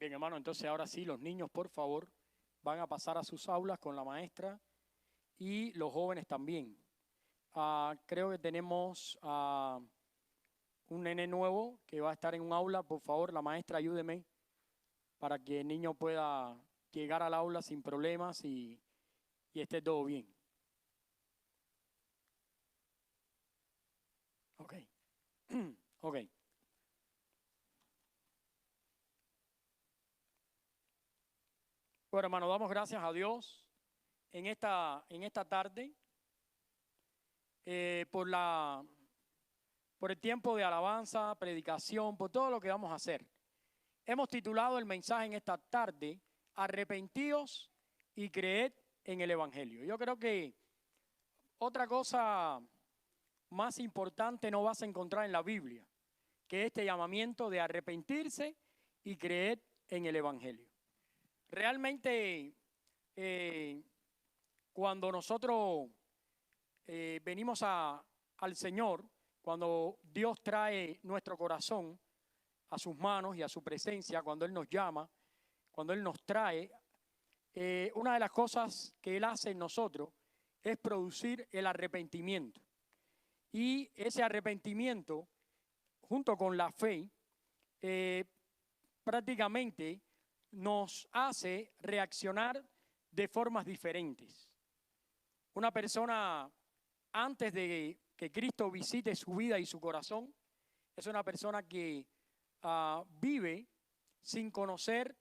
Bien, hermano, entonces ahora sí, los niños, por favor, van a pasar a sus aulas con la maestra y los jóvenes también. Creo que tenemos un nene nuevo que va a estar en un aula. Por favor, la maestra, ayúdeme para que el niño pueda llegar al aula sin problemas y esté todo bien. Ok. Ok. Bueno, hermano, damos gracias a Dios en esta tarde por el tiempo de alabanza, predicación, por todo lo que vamos a hacer. Hemos titulado el mensaje en esta tarde, Arrepentíos y creed en el Evangelio. Yo creo que otra cosa más importante no vas a encontrar en la Biblia que este llamamiento de arrepentirse y creer en el Evangelio. Realmente, cuando nosotros venimos al Señor, cuando Dios trae nuestro corazón a sus manos y a su presencia, cuando Él nos llama, cuando Él nos trae, una de las cosas que Él hace en nosotros es producir el arrepentimiento. Y ese arrepentimiento, junto con la fe, prácticamente nos hace reaccionar de formas diferentes. Una persona, antes de que Cristo visite su vida y su corazón, es una persona que vive sin conocer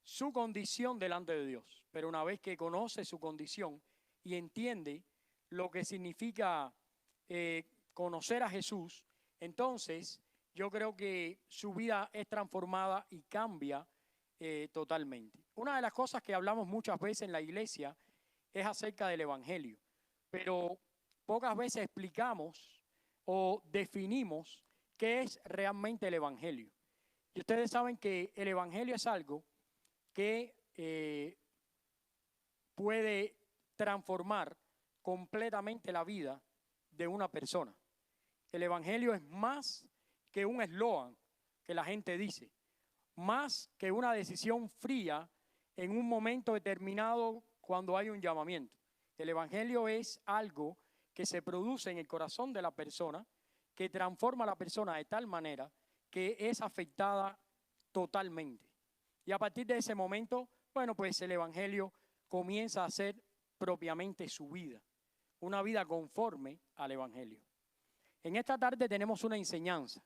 su condición delante de Dios. Pero una vez que conoce su condición y entiende lo que significa conocer a Jesús, entonces yo creo que su vida es transformada y cambia totalmente. Una de las cosas que hablamos muchas veces en la iglesia es acerca del Evangelio, pero pocas veces explicamos o definimos qué es realmente el Evangelio. Y ustedes saben que el Evangelio es algo que puede transformar completamente la vida de una persona. El Evangelio es más que un eslogan que la gente dice, más que una decisión fría en un momento determinado cuando hay un llamamiento. El Evangelio es algo que se produce en el corazón de la persona, que transforma a la persona de tal manera que es afectada totalmente. Y a partir de ese momento, bueno, pues el Evangelio comienza a ser propiamente su vida, una vida conforme al Evangelio. En esta tarde tenemos una enseñanza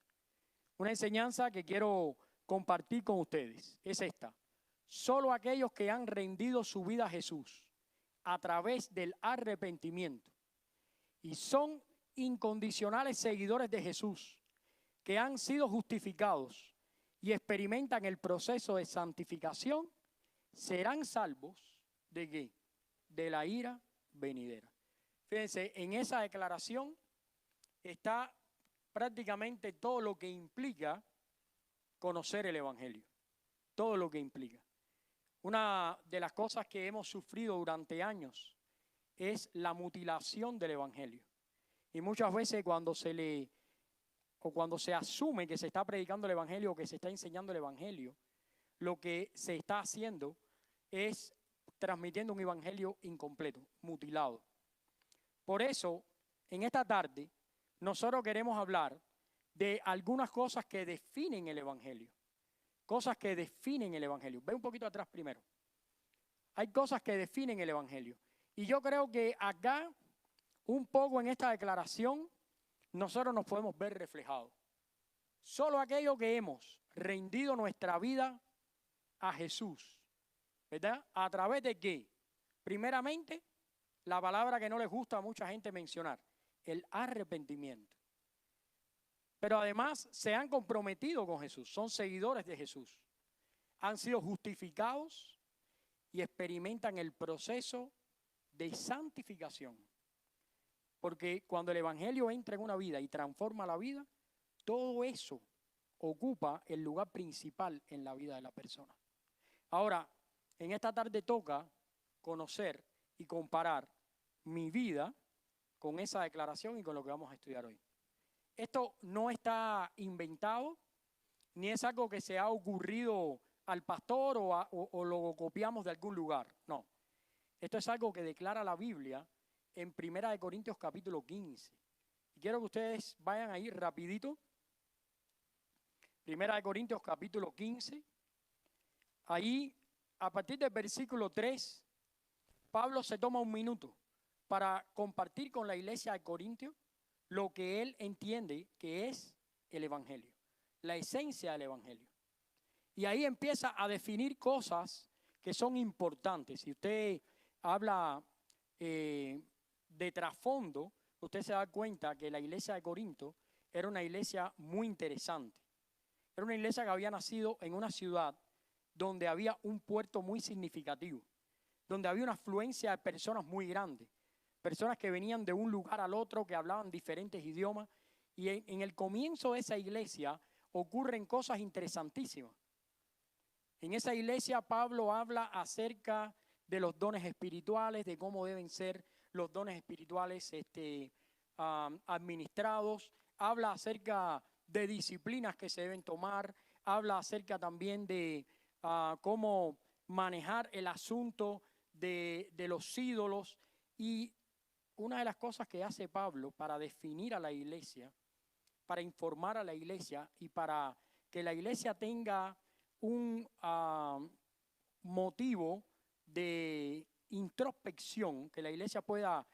que quiero compartir con ustedes. Es esta: solo aquellos que han rendido su vida a Jesús a través del arrepentimiento y son incondicionales seguidores de Jesús, que han sido justificados y experimentan el proceso de santificación, serán salvos ¿de qué? De la ira venidera. Fíjense, en esa declaración está prácticamente todo lo que implica conocer el Evangelio, todo lo que implica. Una de las cosas que hemos sufrido durante años es la mutilación del Evangelio. Y muchas veces cuando se asume que se está predicando el Evangelio o que se está enseñando el Evangelio, lo que se está haciendo es transmitiendo un Evangelio incompleto, mutilado. Por eso, en esta tarde, nosotros queremos hablar de algunas cosas que definen el Evangelio. Cosas que definen el Evangelio. Ve un poquito atrás primero. Hay cosas que definen el Evangelio. Y yo creo que acá, un poco en esta declaración, nosotros nos podemos ver reflejados. Solo aquellos que hemos rendido nuestra vida a Jesús, ¿verdad? ¿A través de qué? Primeramente, la palabra que no les gusta a mucha gente mencionar, el arrepentimiento. Pero además se han comprometido con Jesús, son seguidores de Jesús. Han sido justificados y experimentan el proceso de santificación. Porque cuando el Evangelio entra en una vida y transforma la vida, todo eso ocupa el lugar principal en la vida de la persona. Ahora, en esta tarde toca conocer y comparar mi vida con esa declaración y con lo que vamos a estudiar hoy. Esto no está inventado, ni es algo que se ha ocurrido al pastor o lo copiamos de algún lugar. No. Esto es algo que declara la Biblia en 1 Corintios capítulo 15. Y quiero que ustedes vayan ahí rapidito. 1 Corintios capítulo 15. Ahí, a partir del versículo 3, Pablo se toma un minuto para compartir con la iglesia de Corintios lo que él entiende que es el Evangelio, la esencia del Evangelio. Y ahí empieza a definir cosas que son importantes. Si usted habla de trasfondo, usted se da cuenta que la iglesia de Corinto era una iglesia muy interesante. Era una iglesia que había nacido en una ciudad donde había un puerto muy significativo, donde había una afluencia de personas muy grande, personas que venían de un lugar al otro, que hablaban diferentes idiomas. Y en el comienzo de esa iglesia ocurren cosas interesantísimas. En esa iglesia Pablo habla acerca de los dones espirituales, de cómo deben ser los dones espirituales administrados. Habla acerca de disciplinas que se deben tomar. Habla acerca también de cómo manejar el asunto de los ídolos. Y una de las cosas que hace Pablo para definir a la iglesia, para informar a la iglesia y para que la iglesia tenga un motivo de introspección, que la iglesia pueda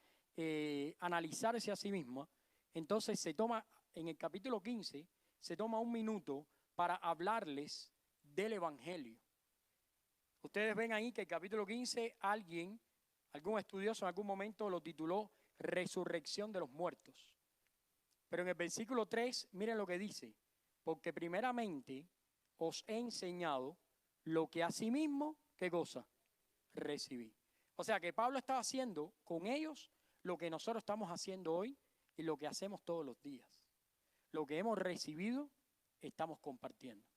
analizarse a sí misma, entonces se toma, en el capítulo 15, se toma un minuto para hablarles del Evangelio. Ustedes ven ahí que el capítulo 15, algún estudioso en algún momento lo tituló Resurrección de los muertos. Pero en el versículo 3, miren lo que dice: porque primeramente os he enseñado lo que asimismo, ¿qué cosa? Recibí. O sea que Pablo estaba haciendo con ellos lo que nosotros estamos haciendo hoy y lo que hacemos todos los días. Lo que hemos recibido, estamos compartiendo.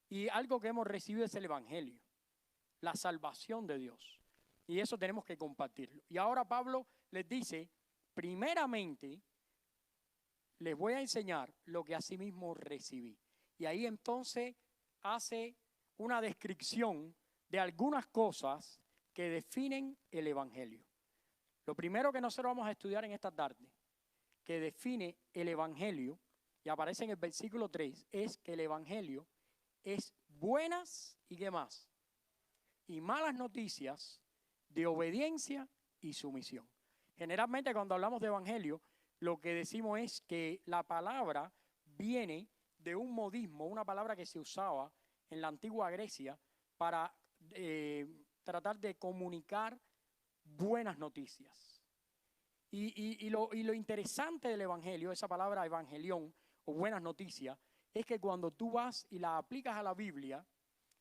Y algo que hemos recibido es el Evangelio, la salvación de Dios. Y eso tenemos que compartirlo. Y ahora Pablo les dice, primeramente, les voy a enseñar lo que asimismo recibí. Y ahí entonces hace una descripción de algunas cosas que definen el Evangelio. Lo primero que nosotros vamos a estudiar en esta tarde, que define el Evangelio, y aparece en el versículo 3, es que el Evangelio es buenas y ¿qué más? Y malas noticias de obediencia y sumisión. Generalmente cuando hablamos de Evangelio, lo que decimos es que la palabra viene de un modismo, una palabra que se usaba en la antigua Grecia para tratar de comunicar buenas noticias. Y lo interesante del Evangelio, esa palabra evangelión o buenas noticias, es que cuando tú vas y la aplicas a la Biblia,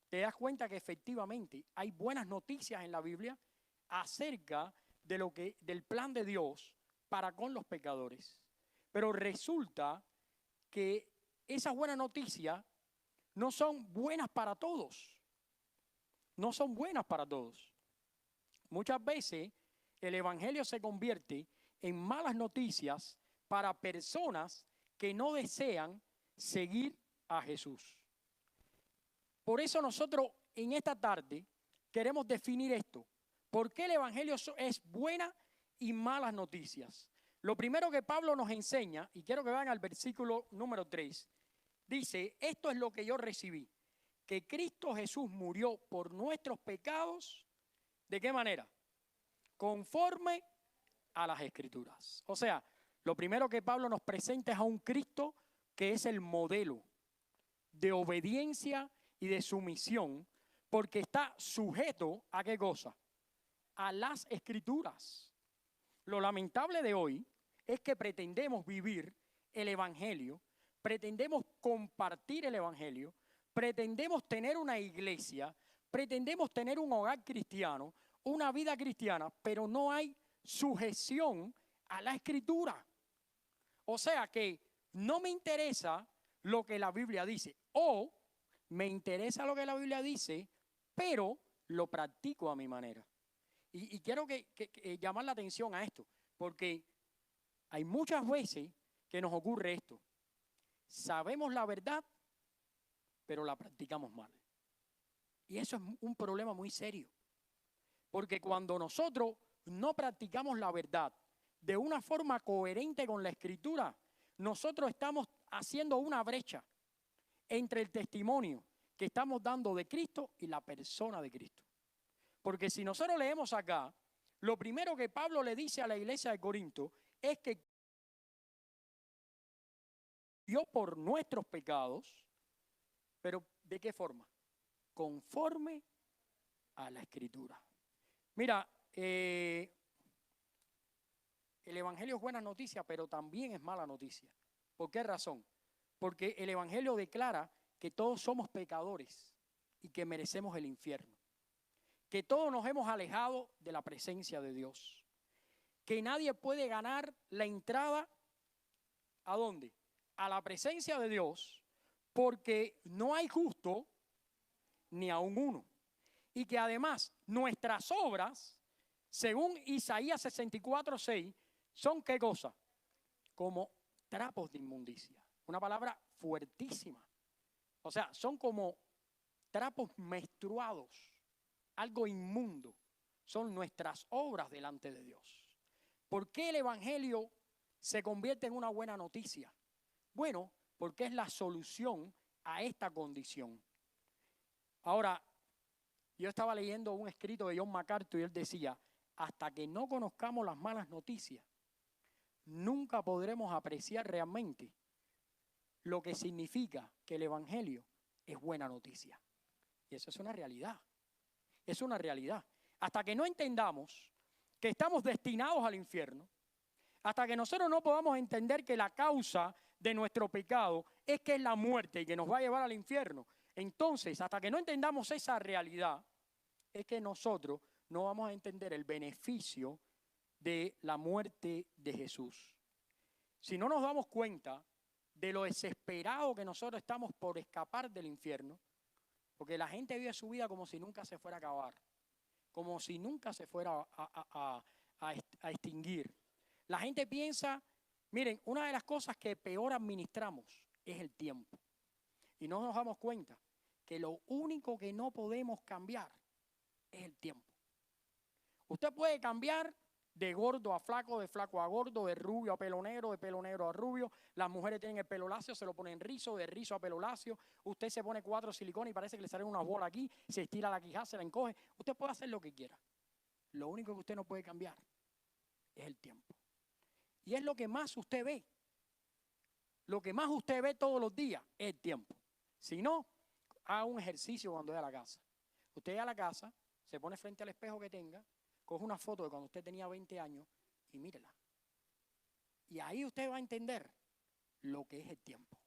te das cuenta que efectivamente hay buenas noticias en la Biblia acerca de del plan de Dios para con los pecadores. Pero resulta que esas buenas noticias no son buenas para todos. No son buenas para todos. Muchas veces el Evangelio se convierte en malas noticias para personas que no desean seguir a Jesús. Por eso nosotros en esta tarde queremos definir esto. ¿Por qué el Evangelio es buena y malas noticias? Lo primero que Pablo nos enseña, y quiero que vean al versículo número 3, dice, esto es lo que yo recibí, que Cristo Jesús murió por nuestros pecados, ¿de qué manera? Conforme a las Escrituras. O sea, lo primero que Pablo nos presenta es a un Cristo que es el modelo de obediencia y de sumisión, porque está sujeto ¿a qué cosa? A las Escrituras. Lo lamentable de hoy es que pretendemos vivir el Evangelio, pretendemos compartir el Evangelio, pretendemos tener una iglesia, pretendemos tener un hogar cristiano, una vida cristiana, pero no hay sujeción a la Escritura. O sea que no me interesa lo que la Biblia dice, o me interesa lo que la Biblia dice, pero lo practico a mi manera. Y quiero llamar la atención a esto, porque hay muchas veces que nos ocurre esto. Sabemos la verdad, pero la practicamos mal. Y eso es un problema muy serio. Porque cuando nosotros no practicamos la verdad de una forma coherente con la Escritura, nosotros estamos haciendo una brecha entre el testimonio que estamos dando de Cristo y la persona de Cristo. Porque si nosotros leemos acá, lo primero que Pablo le dice a la iglesia de Corinto es que Dios por nuestros pecados, pero ¿de qué forma? Conforme a la Escritura. Mira, el Evangelio es buena noticia, pero también es mala noticia. ¿Por qué razón? Porque el Evangelio declara que todos somos pecadores y que merecemos el infierno. Que todos nos hemos alejado de la presencia de Dios. Que nadie puede ganar la entrada, ¿a dónde? A la presencia de Dios, porque no hay justo ni aun uno. Y que además nuestras obras, según Isaías 64:6, son ¿qué cosa? Como trapos de inmundicia. Una palabra fuertísima. O sea, son como trapos menstruados, algo inmundo. Son nuestras obras delante de Dios. ¿Por qué el Evangelio se convierte en una buena noticia? Bueno, porque es la solución a esta condición. Ahora, yo estaba leyendo un escrito de John MacArthur y él decía, hasta que no conozcamos las malas noticias, nunca podremos apreciar realmente lo que significa que el Evangelio es buena noticia. Y eso es una realidad. Es una realidad. Hasta que no entendamos que estamos destinados al infierno, hasta que nosotros no podamos entender que la causa de nuestro pecado es que es la muerte y que nos va a llevar al infierno, entonces, hasta que no entendamos esa realidad, es que nosotros no vamos a entender el beneficio de la muerte de Jesús. Si no nos damos cuenta de lo desesperado que nosotros estamos por escapar del infierno, porque la gente vive su vida como si nunca se fuera a acabar, como si nunca se fuera a extinguir. La gente piensa, miren, una de las cosas que peor administramos es el tiempo. Y no nos damos cuenta que lo único que no podemos cambiar es el tiempo. Usted puede cambiar de gordo a flaco, de flaco a gordo, de rubio a pelo negro, de pelo negro a rubio. Las mujeres tienen el pelo lacio, se lo ponen rizo, de rizo a pelo lacio. Usted se pone 4 silicones y parece que le sale una bola aquí, se estira la quijada, se la encoge. Usted puede hacer lo que quiera. Lo único que usted no puede cambiar es el tiempo. Y es lo que más usted ve. Lo que más usted ve todos los días es el tiempo. Si no, haga un ejercicio cuando vaya a la casa. Usted llega a la casa, se pone frente al espejo que tenga, coge una foto de cuando usted tenía 20 años y mírela. Y ahí usted va a entender lo que es el tiempo.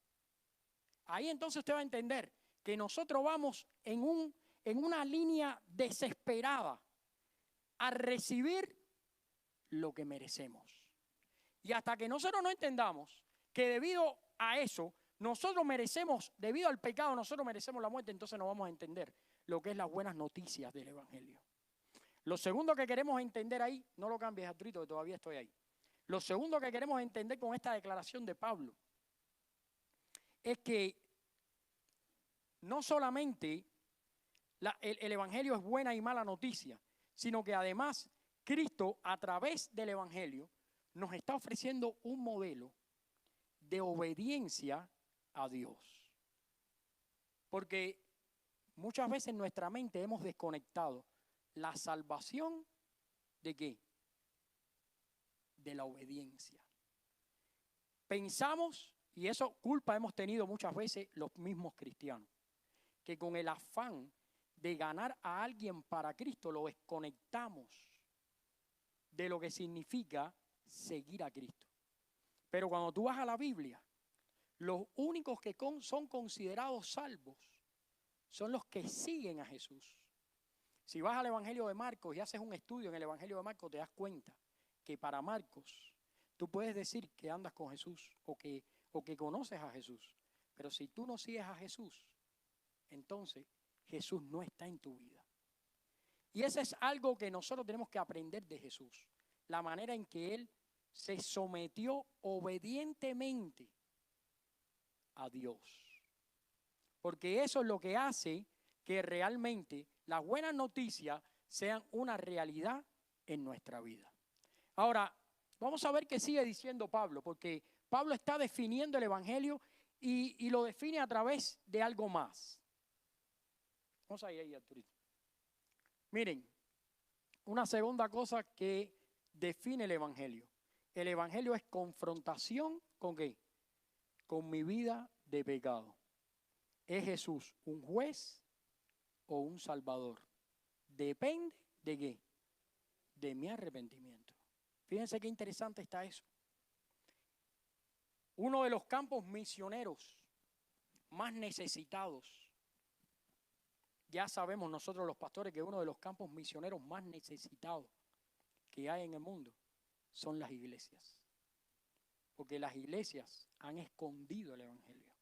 Ahí entonces usted va a entender que nosotros vamos en una línea desesperada a recibir lo que merecemos. Y hasta que nosotros no entendamos que debido a eso, nosotros merecemos, debido al pecado, nosotros merecemos la muerte, entonces no vamos a entender lo que es las buenas noticias del Evangelio. Lo segundo que queremos entender ahí, no lo cambies, Arturito, que todavía estoy ahí. Lo segundo que queremos entender con esta declaración de Pablo es que no solamente el Evangelio es buena y mala noticia, sino que además Cristo a través del Evangelio nos está ofreciendo un modelo de obediencia a Dios. Porque muchas veces en nuestra mente hemos desconectado la salvación ¿de qué? De la obediencia. Pensamos, y eso culpa hemos tenido muchas veces los mismos cristianos, que con el afán de ganar a alguien para Cristo lo desconectamos de lo que significa seguir a Cristo. Pero cuando tú vas a la Biblia, los únicos que son considerados salvos son los que siguen a Jesús. Si vas al Evangelio de Marcos y haces un estudio en el Evangelio de Marcos, te das cuenta que para Marcos tú puedes decir que andas con Jesús o que conoces a Jesús. Pero si tú no sigues a Jesús, entonces Jesús no está en tu vida. Y eso es algo que nosotros tenemos que aprender de Jesús. La manera en que Él se sometió obedientemente a Dios. Porque eso es lo que hace que realmente las buenas noticias sean una realidad en nuestra vida. Ahora, vamos a ver qué sigue diciendo Pablo, porque Pablo está definiendo el Evangelio y lo define a través de algo más. Vamos a ir ahí, Arturito. Miren, una segunda cosa que define el Evangelio. El Evangelio es confrontación ¿con qué? Con mi vida de pecado. ¿Es Jesús un juez o un salvador? Depende de qué, de mi arrepentimiento. Fíjense qué interesante está eso. Uno de los campos misioneros más necesitados, ya sabemos nosotros los pastores que uno de los campos misioneros más necesitados que hay en el mundo son las iglesias. Porque las iglesias han escondido el Evangelio.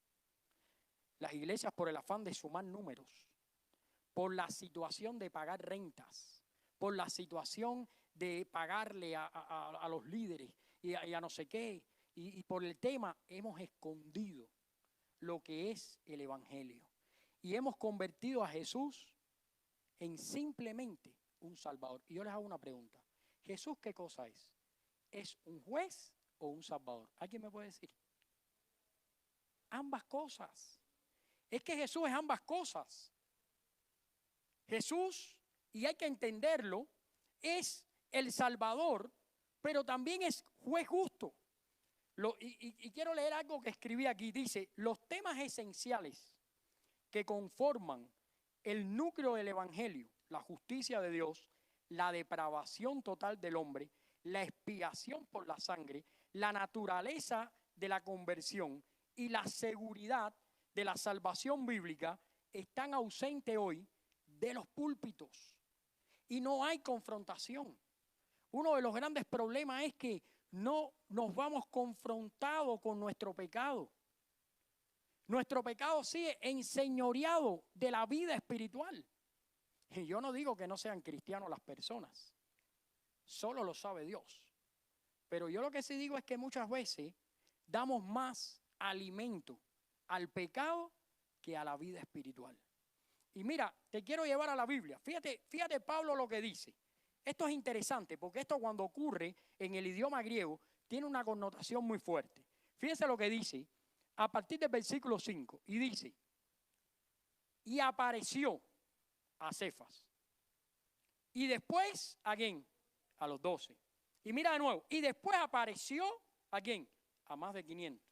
Las iglesias, por el afán de sumar números, por la situación de pagar rentas, por la situación de pagarle a los líderes y a no sé qué, y por el tema hemos escondido lo que es el Evangelio. Y hemos convertido a Jesús en simplemente un Salvador. Y yo les hago una pregunta. ¿Jesús qué cosa es? ¿Es un juez o un Salvador? ¿Alguien me puede decir? Ambas cosas. Es que Jesús es ambas cosas. Jesús, y hay que entenderlo, es el Salvador, pero también es juez justo. Y quiero leer algo que escribí aquí. Dice, los temas esenciales que conforman el núcleo del Evangelio, la justicia de Dios, la depravación total del hombre, la expiación por la sangre, la naturaleza de la conversión y la seguridad de la salvación bíblica, están ausentes hoy de los púlpitos. Y no hay confrontación. Uno de los grandes problemas es que no nos vamos confrontados con nuestro pecado. Nuestro pecado sigue enseñoreado de la vida espiritual. Y yo no digo que no sean cristianos las personas. Solo lo sabe Dios. Pero yo lo que sí digo es que muchas veces damos más alimento al pecado que a la vida espiritual. Y mira, te quiero llevar a la Biblia. Fíjate Pablo lo que dice. Esto es interesante porque esto cuando ocurre en el idioma griego tiene una connotación muy fuerte. Fíjense lo que dice a partir del versículo 5. Y dice, y apareció a Cefas. Y después, ¿a quién? A los 12. Y mira de nuevo, y después apareció, ¿a quién? A más de 500.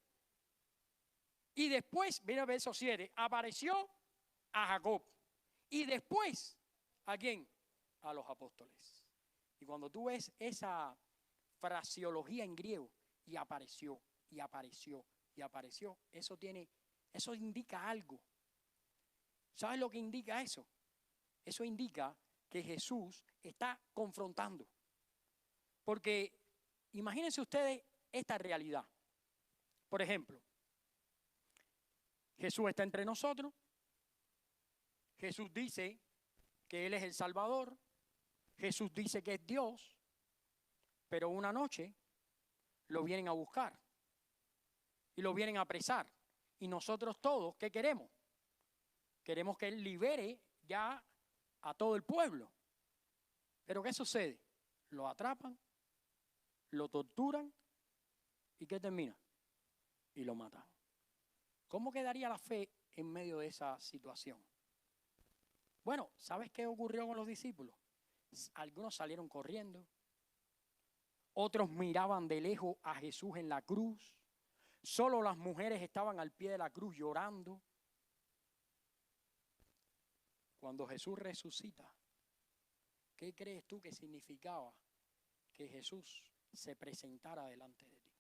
Y después, mira el verso 7, apareció a Jacob. Y después, ¿a quién? A los apóstoles. Y cuando tú ves esa fraseología en griego, y apareció, y apareció, y apareció, eso indica algo. ¿Sabes lo que indica eso? Eso indica que Jesús está confrontando. Porque imagínense ustedes esta realidad. Por ejemplo, Jesús está entre nosotros. Jesús dice que Él es el Salvador. Jesús dice que es Dios. Pero una noche lo vienen a buscar. Y lo vienen a apresar. Y nosotros todos, ¿qué queremos? Queremos que Él libere ya a todo el pueblo. Pero ¿qué sucede? Lo atrapan, lo torturan y ¿qué termina? Y lo matan. ¿Cómo quedaría la fe en medio de esa situación? Bueno, ¿sabes qué ocurrió con los discípulos? Algunos salieron corriendo, otros miraban de lejos a Jesús en la cruz, solo las mujeres estaban al pie de la cruz llorando. Cuando Jesús resucita, ¿qué crees tú que significaba que Jesús se presentara delante de ti?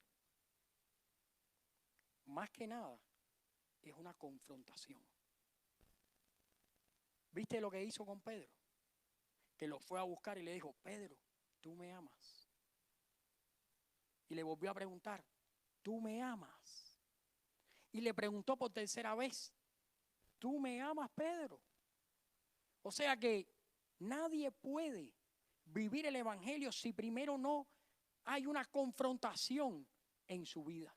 Más que nada, es una confrontación. ¿Viste lo que hizo con Pedro? Que lo fue a buscar y le dijo, Pedro, ¿tú me amas? Y le volvió a preguntar, ¿tú me amas? Y le preguntó por tercera vez, ¿tú me amas, Pedro? O sea que nadie puede vivir el Evangelio si primero no hay una confrontación en su vida.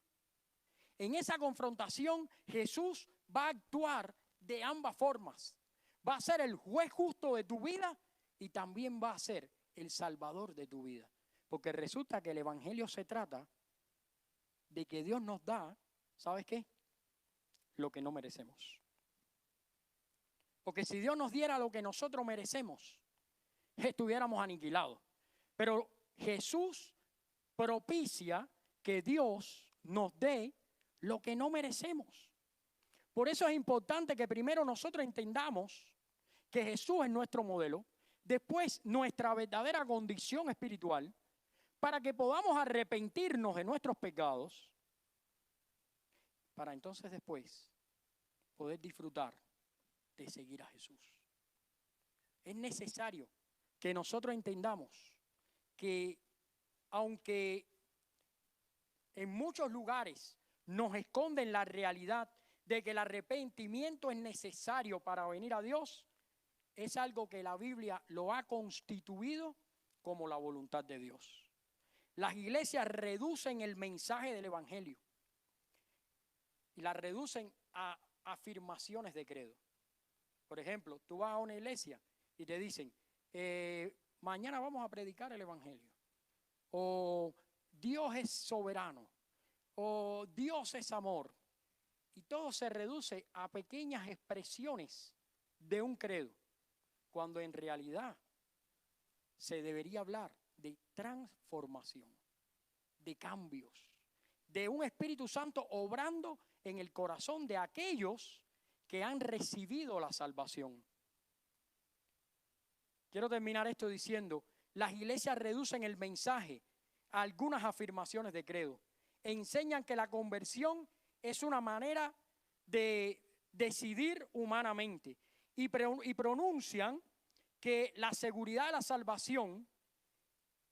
En esa confrontación Jesús va a actuar de ambas formas. va a ser el juez justo de tu vida y también va a ser el salvador de tu vida. Porque resulta que el evangelio se trata de que Dios nos da, ¿sabes qué? Lo que no merecemos. Porque si Dios nos diera lo que nosotros merecemos, estuviéramos aniquilados. Pero Jesús propicia que Dios nos dé lo que no merecemos. Por eso es importante que primero nosotros entendamos que Jesús es nuestro modelo, después nuestra verdadera condición espiritual, para que podamos arrepentirnos de nuestros pecados, para entonces después poder disfrutar de seguir a Jesús. Es necesario que nosotros entendamos que aunque en muchos lugares nos esconden la realidad de que el arrepentimiento es necesario para venir a Dios, es algo que la Biblia lo ha constituido como la voluntad de Dios. Las iglesias reducen el mensaje del evangelio y la reducen a afirmaciones de credo. Por ejemplo, tú vas a una iglesia y te dicen, mañana vamos a predicar el evangelio, o Dios es soberano, o Dios es amor, y todo se reduce a pequeñas expresiones de un credo, cuando en realidad se debería hablar de transformación, de cambios, de un Espíritu Santo obrando en el corazón de aquellos que han recibido la salvación. Quiero terminar esto diciendo, las iglesias reducen el mensaje a algunas afirmaciones de credo. Enseñan que la conversión es una manera de decidir humanamente y pronuncian que la seguridad de la salvación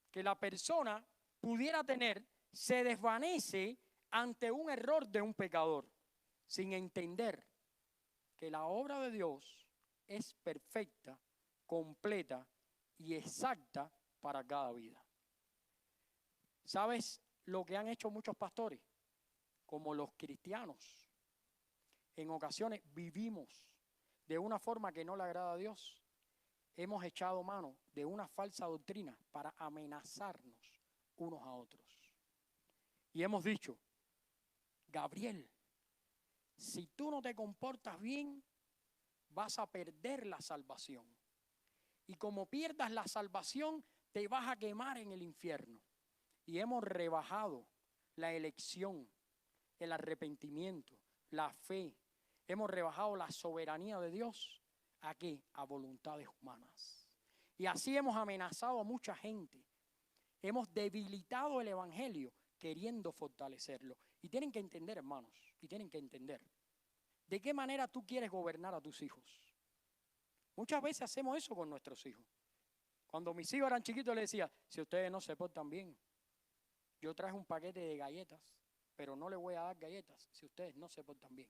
que la persona pudiera tener se desvanece ante un error de un pecador, sin entender que la obra de Dios es perfecta, completa y exacta para cada vida. ¿Sabes lo que han hecho muchos pastores? Como los cristianos, en ocasiones vivimos de una forma que no le agrada a Dios. Hemos echado mano de una falsa doctrina para amenazarnos unos a otros. Y hemos dicho, Gabriel, si tú no te comportas bien, vas a perder la salvación. Y como pierdas la salvación, te vas a quemar en el infierno. Y hemos rebajado la elección, el arrepentimiento, la fe. Hemos rebajado la soberanía de Dios. ¿A qué? A voluntades humanas. Y así hemos amenazado a mucha gente. Hemos debilitado el evangelio queriendo fortalecerlo. Y tienen que entender, hermanos, y tienen que entender de qué manera tú quieres gobernar a tus hijos. Muchas veces hacemos eso con nuestros hijos. Cuando mis hijos eran chiquitos les decía, si ustedes no se portan bien, yo traje un paquete de galletas, pero no les voy a dar galletas si ustedes no se portan bien.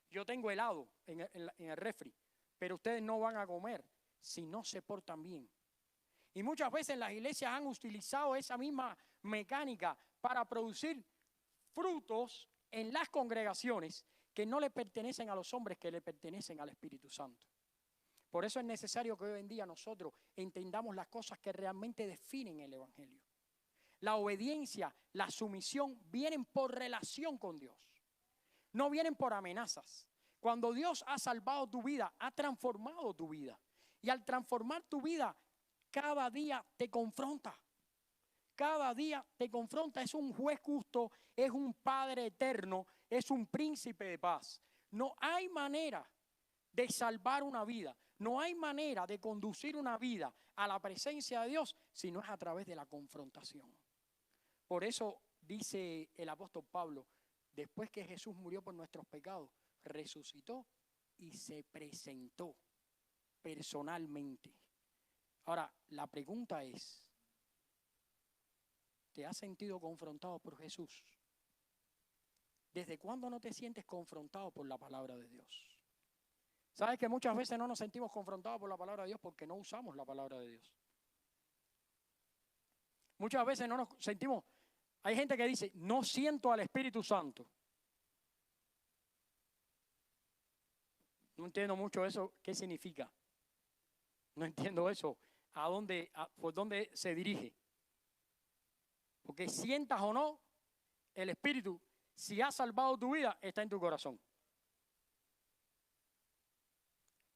Yo tengo helado en el refri, pero ustedes no van a comer si no se portan bien. Y muchas veces las iglesias han utilizado esa misma mecánica para producir frutos en las congregaciones que no le pertenecen a los hombres, que le pertenecen al Espíritu Santo. Por eso es necesario que hoy en día nosotros entendamos las cosas que realmente definen el evangelio. La obediencia, la sumisión vienen por relación con Dios, no vienen por amenazas. Cuando Dios ha salvado tu vida, ha transformado tu vida. Y al transformar tu vida, cada día te confronta. Cada día te confronta. Es un juez justo, es un Padre eterno, es un príncipe de paz. No hay manera de salvar una vida. No hay manera de conducir una vida a la presencia de Dios si no es a través de la confrontación. Por eso dice el apóstol Pablo, después que Jesús murió por nuestros pecados, resucitó y se presentó personalmente. Ahora, la pregunta es, ¿te has sentido confrontado por Jesús? ¿Desde cuándo no te sientes confrontado por la palabra de Dios? ¿Sabes que muchas veces no nos sentimos confrontados por la palabra de Dios porque no usamos la palabra de Dios? Muchas veces no nos sentimos, hay gente que dice, no siento al Espíritu Santo. No entiendo mucho eso. ¿Qué significa? No entiendo eso. ¿Por dónde se dirige? Porque sientas o no, el Espíritu, si ha salvado tu vida, está en tu corazón.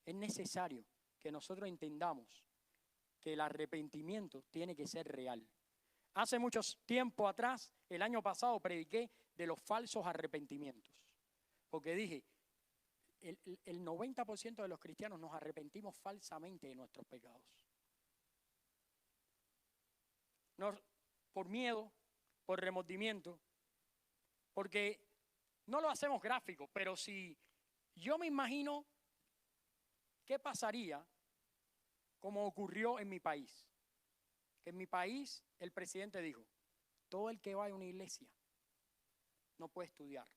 Es necesario que nosotros entendamos que el arrepentimiento tiene que ser real. Hace mucho tiempo atrás, el año pasado, prediqué de los falsos arrepentimientos. Porque dije, el 90% de los cristianos nos arrepentimos falsamente de nuestros pecados. Por miedo, por remordimiento, porque no lo hacemos gráfico, pero si yo me imagino qué pasaría como ocurrió en mi país. Que en mi país el presidente dijo, todo el que vaya a una iglesia no puede estudiar.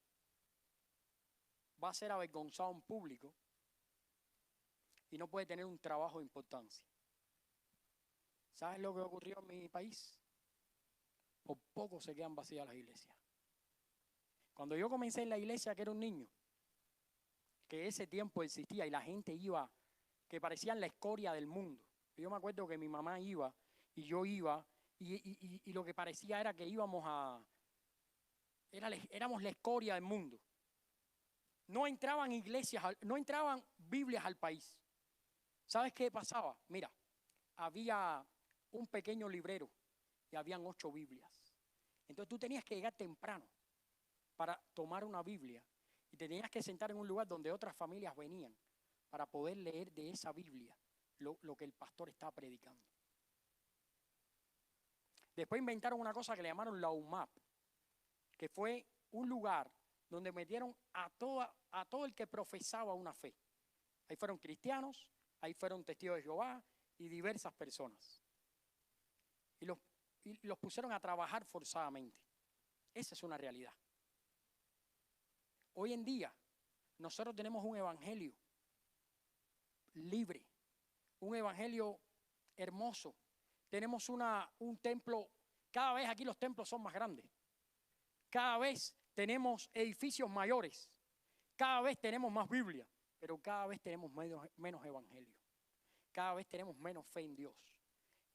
Va a ser avergonzado en público y no puede tener un trabajo de importancia. ¿Sabes lo que ocurrió en mi país? Por poco se quedan vacías las iglesias. Cuando yo comencé en la iglesia, que era un niño, que ese tiempo existía y la gente iba, que parecían la escoria del mundo. Yo me acuerdo que mi mamá iba y yo iba y lo que parecía era que éramos la escoria del mundo. No entraban iglesias, no entraban Biblias al país. ¿Sabes qué pasaba? Mira, había un pequeño librero y habían 8 Biblias. Entonces tú tenías que llegar temprano para tomar una Biblia y te tenías que sentar en un lugar donde otras familias venían para poder leer de esa Biblia lo que el pastor estaba predicando. Después inventaron una cosa que le llamaron la UMAP, que fue un lugar donde metieron a todo el que profesaba una fe. Ahí fueron cristianos, ahí fueron testigos de Jehová y diversas personas. Y los pusieron a trabajar forzadamente. Esa es una realidad. Hoy en día, nosotros tenemos un evangelio libre, un evangelio hermoso. Tenemos un templo, cada vez aquí los templos son más grandes. Cada vez tenemos edificios mayores. Cada vez tenemos más Biblia, pero cada vez tenemos menos evangelio. Cada vez tenemos menos fe en Dios.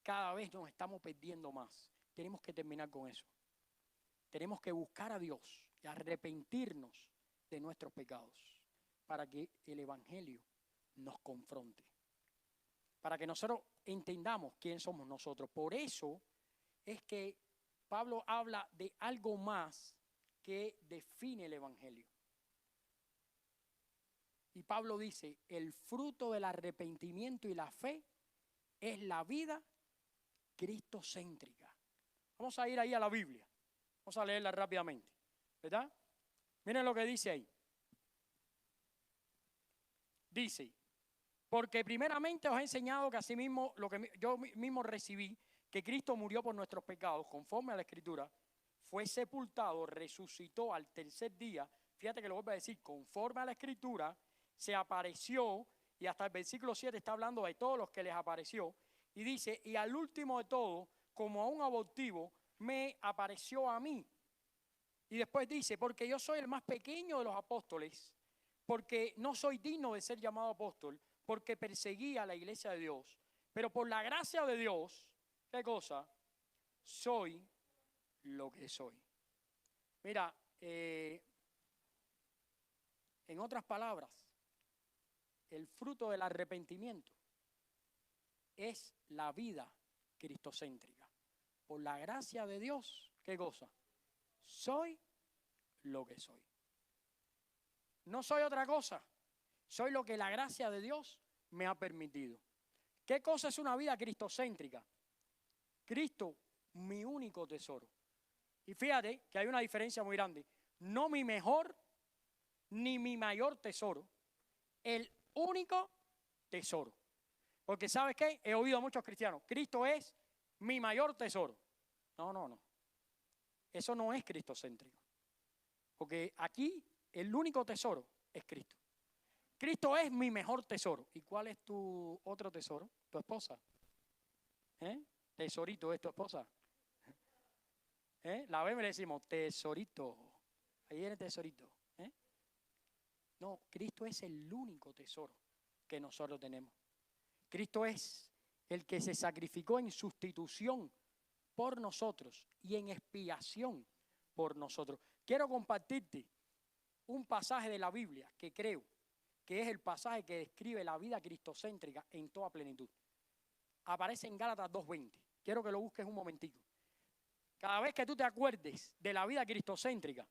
Cada vez nos estamos perdiendo más. Tenemos que terminar con eso. Tenemos que buscar a Dios y arrepentirnos de nuestros pecados para que el evangelio nos confronte. Para que nosotros entendamos quién somos nosotros. Por eso es que Pablo habla de algo más que define el evangelio. Y Pablo dice, el fruto del arrepentimiento y la fe es la vida cristocéntrica. Vamos a ir ahí a la Biblia. Vamos a leerla rápidamente, ¿verdad? Miren lo que dice ahí. Dice, porque primeramente os he enseñado que asimismo lo que yo mismo recibí, que Cristo murió por nuestros pecados, conforme a la Escritura, fue sepultado, resucitó al tercer día. Fíjate que lo vuelvo a decir, conforme a la Escritura, se apareció, y hasta el versículo 7 está hablando de todos los que les apareció, y dice, y al último de todo, como a un abortivo, me apareció a mí. Y después dice, porque yo soy el más pequeño de los apóstoles, porque no soy digno de ser llamado apóstol, porque perseguía a la iglesia de Dios, pero por la gracia de Dios, ¿qué cosa? Soy lo que soy. Mira, en otras palabras, el fruto del arrepentimiento es la vida cristocéntrica. Por la gracia de Dios, ¿qué cosa? Soy lo que soy. No soy otra cosa. Soy lo que la gracia de Dios me ha permitido. ¿Qué cosa es una vida cristocéntrica? Cristo, mi único tesoro. Y fíjate que hay una diferencia muy grande. No mi mejor ni mi mayor tesoro. El único tesoro. Porque ¿sabes qué? He oído a muchos cristianos. Cristo es mi mayor tesoro. No. Eso no es cristocéntrico. Porque aquí el único tesoro es Cristo. Cristo es mi mejor tesoro. ¿Y cuál es tu otro tesoro? Tu esposa. Tesorito es tu esposa. La vemos y le decimos, tesorito. Ahí viene tesorito. No, Cristo es el único tesoro que nosotros tenemos. Cristo es el que se sacrificó en sustitución por nosotros y en expiación por nosotros. Quiero compartirte un pasaje de la Biblia que creo que es el pasaje que describe la vida cristocéntrica en toda plenitud. Aparece en Gálatas 2:20. Quiero que lo busques un momentico. Cada vez que tú te acuerdes de la vida cristocéntrica,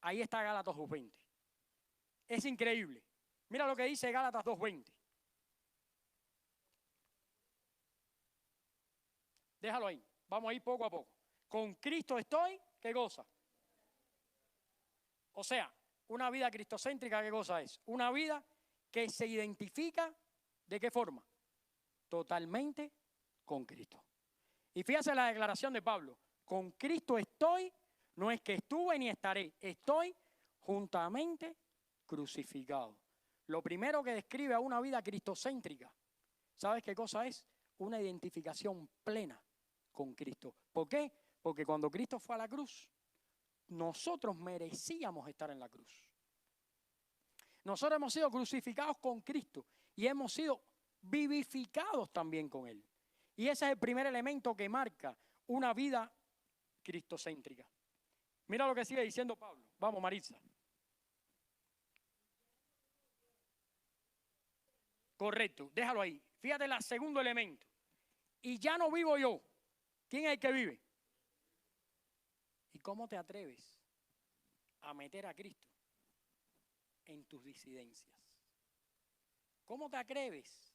ahí está Gálatas 2:20. Es increíble. Mira lo que dice Gálatas 2:20. Déjalo ahí. Vamos a ir poco a poco. Con Cristo estoy, ¿qué cosa? O sea, una vida cristocéntrica, ¿qué cosa es? Una vida que se identifica, ¿de qué forma? Totalmente con Cristo. Y fíjate la declaración de Pablo. Con Cristo estoy, no es que estuve ni estaré, estoy juntamente crucificado. Lo primero que describe a una vida cristocéntrica, ¿sabes qué cosa es? Una identificación plena con Cristo. ¿Por qué? Porque cuando Cristo fue a la cruz, nosotros merecíamos estar en la cruz. Nosotros hemos sido crucificados con Cristo y hemos sido vivificados también con Él. Y ese es el primer elemento que marca una vida cristocéntrica. Mira lo que sigue diciendo Pablo. Vamos, Maritza. Correcto, déjalo ahí. Fíjate el segundo elemento. Y ya no vivo yo. ¿Quién es el que vive? ¿Y cómo te atreves a meter a Cristo en tus disidencias? ¿Cómo te atreves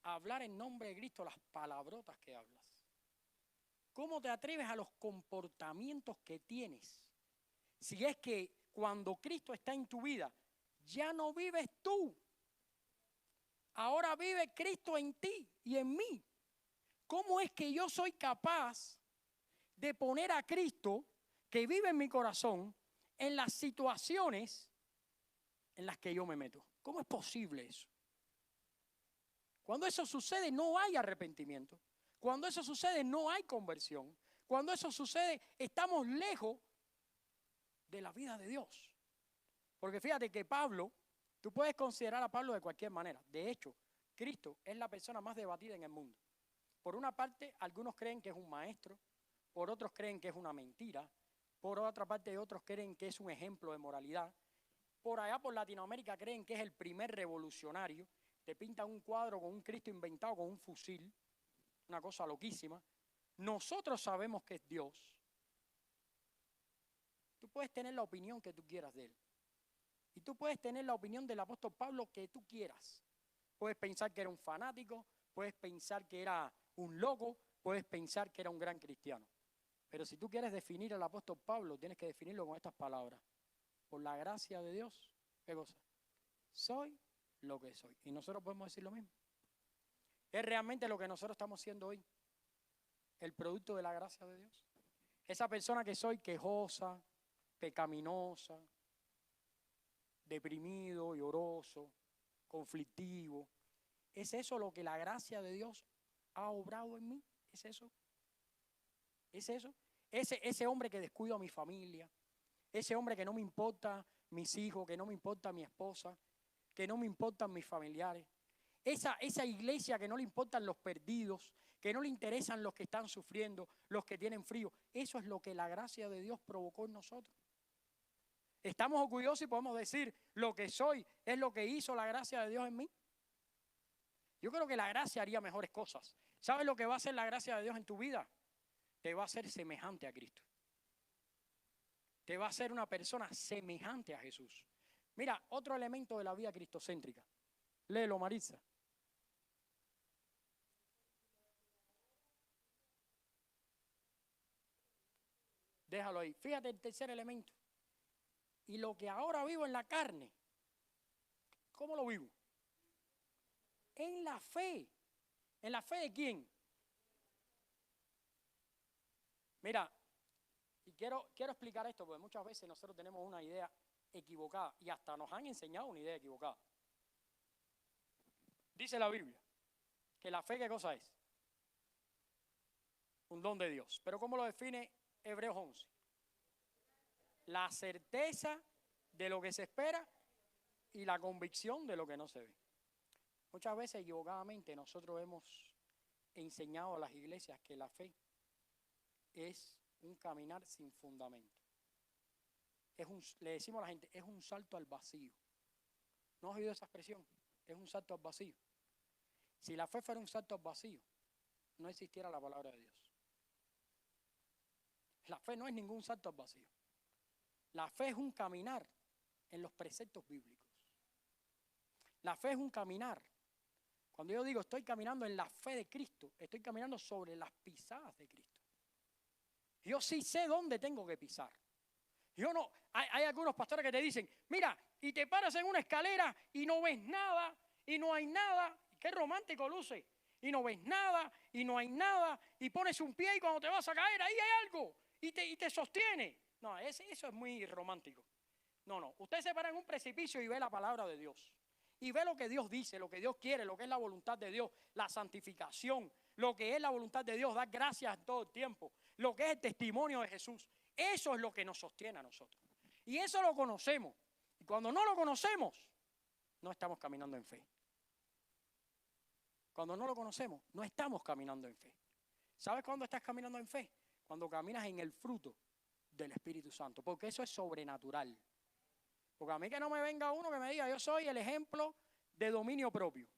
a hablar en nombre de Cristo las palabrotas que hablas? ¿Cómo te atreves a los comportamientos que tienes? Si es que cuando Cristo está en tu vida, ya no vives tú. Ahora vive Cristo en ti y en mí. ¿Cómo es que yo soy capaz de poner a Cristo, que vive en mi corazón, en las situaciones en las que yo me meto? ¿Cómo es posible eso? Cuando eso sucede no hay arrepentimiento. Cuando eso sucede no hay conversión. Cuando eso sucede estamos lejos de la vida de Dios. Porque fíjate que Pablo, tú puedes considerar a Pablo de cualquier manera. De hecho, Cristo es la persona más debatida en el mundo. Por una parte, algunos creen que es un maestro, por otros creen que es una mentira, por otra parte otros creen que es un ejemplo de moralidad. Por allá por Latinoamérica creen que es el primer revolucionario. Te pintan un cuadro con un Cristo inventado con un fusil, una cosa loquísima. Nosotros sabemos que es Dios. Tú puedes tener la opinión que tú quieras de él. Y tú puedes tener la opinión del apóstol Pablo que tú quieras. Puedes pensar que era un fanático, puedes pensar que era un loco, puedes pensar que era un gran cristiano. Pero si tú quieres definir al apóstol Pablo, tienes que definirlo con estas palabras. Por la gracia de Dios, ¿qué cosa? Soy lo que soy. Y nosotros podemos decir lo mismo. Es realmente lo que nosotros estamos siendo hoy. El producto de la gracia de Dios. Esa persona que soy quejosa, pecaminosa, deprimido, lloroso, conflictivo. ¿Es eso lo que la gracia de Dios ha obrado en mí? ¿Es eso? ¿Es eso? Ese hombre que descuido a mi familia, ese hombre que no me importa mis hijos, que no me importa mi esposa, que no me importan mis familiares, esa iglesia que no le importan los perdidos, que no le interesan los que están sufriendo, los que tienen frío. Eso es lo que la gracia de Dios provocó en nosotros. Estamos orgullosos y podemos decir, lo que soy es lo que hizo la gracia de Dios en mí. Yo creo que la gracia haría mejores cosas. ¿Sabes lo que va a hacer la gracia de Dios en tu vida? Te va a hacer semejante a Cristo. Te va a hacer una persona semejante a Jesús. Mira, otro elemento de la vida cristocéntrica. Léelo, Maritza. Déjalo ahí. Fíjate el tercer elemento. Y lo que ahora vivo en la carne, ¿cómo lo vivo? En la fe. ¿En la fe de quién? Mira, y quiero explicar esto porque muchas veces nosotros tenemos una idea equivocada y hasta nos han enseñado una idea equivocada. Dice la Biblia que la fe, ¿qué cosa es? Un don de Dios. Pero ¿cómo lo define Hebreos 11? La certeza de lo que se espera y la convicción de lo que no se ve. Muchas veces equivocadamente nosotros hemos enseñado a las iglesias que la fe es un caminar sin fundamento. Le decimos a la gente, es un salto al vacío. ¿No has oído esa expresión? Es un salto al vacío. Si la fe fuera un salto al vacío, no existiera la palabra de Dios. La fe no es ningún salto al vacío. La fe es un caminar en los preceptos bíblicos. La fe es un caminar. Cuando yo digo estoy caminando en la fe de Cristo, estoy caminando sobre las pisadas de Cristo. Yo sí sé dónde tengo que pisar. Yo no, hay algunos pastores que te dicen, mira, y te paras en una escalera y no ves nada, y no hay nada. Qué romántico luce. Y no ves nada, y no hay nada, y pones un pie y cuando te vas a caer, ahí hay algo, y te sostiene. No, eso es muy romántico. No, usted se para en un precipicio y ve la palabra de Dios. Y ve lo que Dios dice, lo que Dios quiere, lo que es la voluntad de Dios, la santificación, lo que es la voluntad de Dios, dar gracias todo el tiempo, lo que es el testimonio de Jesús. Eso es lo que nos sostiene a nosotros. Y eso lo conocemos. Y cuando no lo conocemos, no estamos caminando en fe. Cuando no lo conocemos, no estamos caminando en fe. ¿Sabes cuándo estás caminando en fe? Cuando caminas en el fruto del Espíritu Santo, porque eso es sobrenatural. Porque a mí que no me venga uno que me diga, yo soy el ejemplo de dominio propio.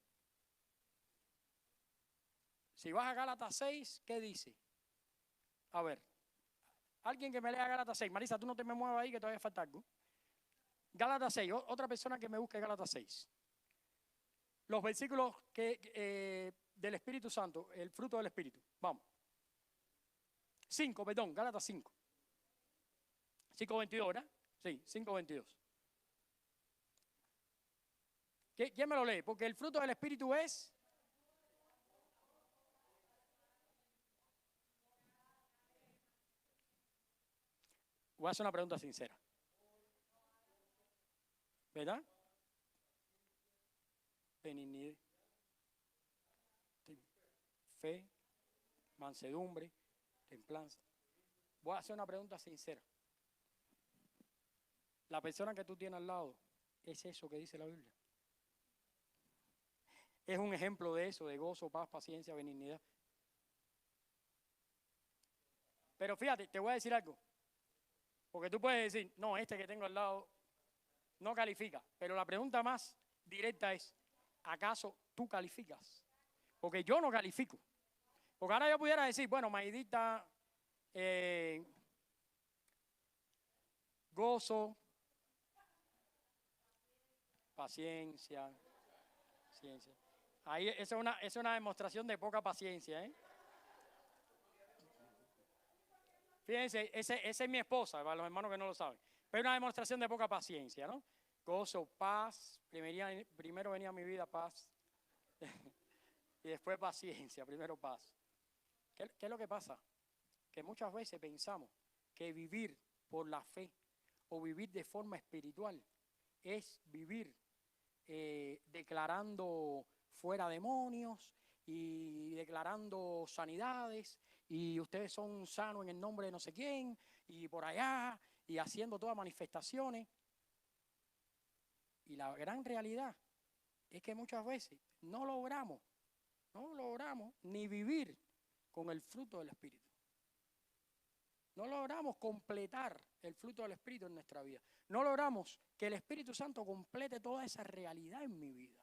Si vas a Gálatas 6, ¿qué dice? A ver, alguien que me lea Gálatas 6. Marisa, tú no te me muevas ahí que todavía falta algo. Gálatas 6, otra persona que me busque Gálatas 6. Los versículos del Espíritu Santo, el fruto del Espíritu. Vamos. 5, perdón, Gálatas 5. 5:22, ¿verdad? Sí, 5:22. ¿Quién me lo lee? Porque el fruto del Espíritu es... Voy a hacer una pregunta sincera. ¿Verdad? Benignidad, fe, mansedumbre, templanza. Voy a hacer una pregunta sincera. La persona que tú tienes al lado, ¿es eso que dice la Biblia? Es un ejemplo de eso, de gozo, paz, paciencia, benignidad. Pero fíjate, te voy a decir algo. Porque tú puedes decir, no, este que tengo al lado no califica. Pero la pregunta más directa es, ¿acaso tú calificas? Porque yo no califico. Porque ahora yo pudiera decir, bueno, Maidita, gozo, paciencia, ciencia. Ahí es una demostración de poca paciencia, ¿eh? Fíjense, esa es mi esposa, para los hermanos que no lo saben. Pero es una demostración de poca paciencia, ¿no? Gozo, paz, primero venía mi vida paz y después paciencia, primero paz. ¿Qué es lo que pasa? Que muchas veces pensamos que vivir por la fe o vivir de forma espiritual es vivir declarando fuera demonios y declarando sanidades y ustedes son sanos en el nombre de no sé quién y por allá y haciendo todas manifestaciones. Y la gran realidad es que muchas veces no logramos ni vivir con el fruto del Espíritu. No logramos completar el fruto del Espíritu en nuestra vida. No logramos que el Espíritu Santo complete toda esa realidad en mi vida.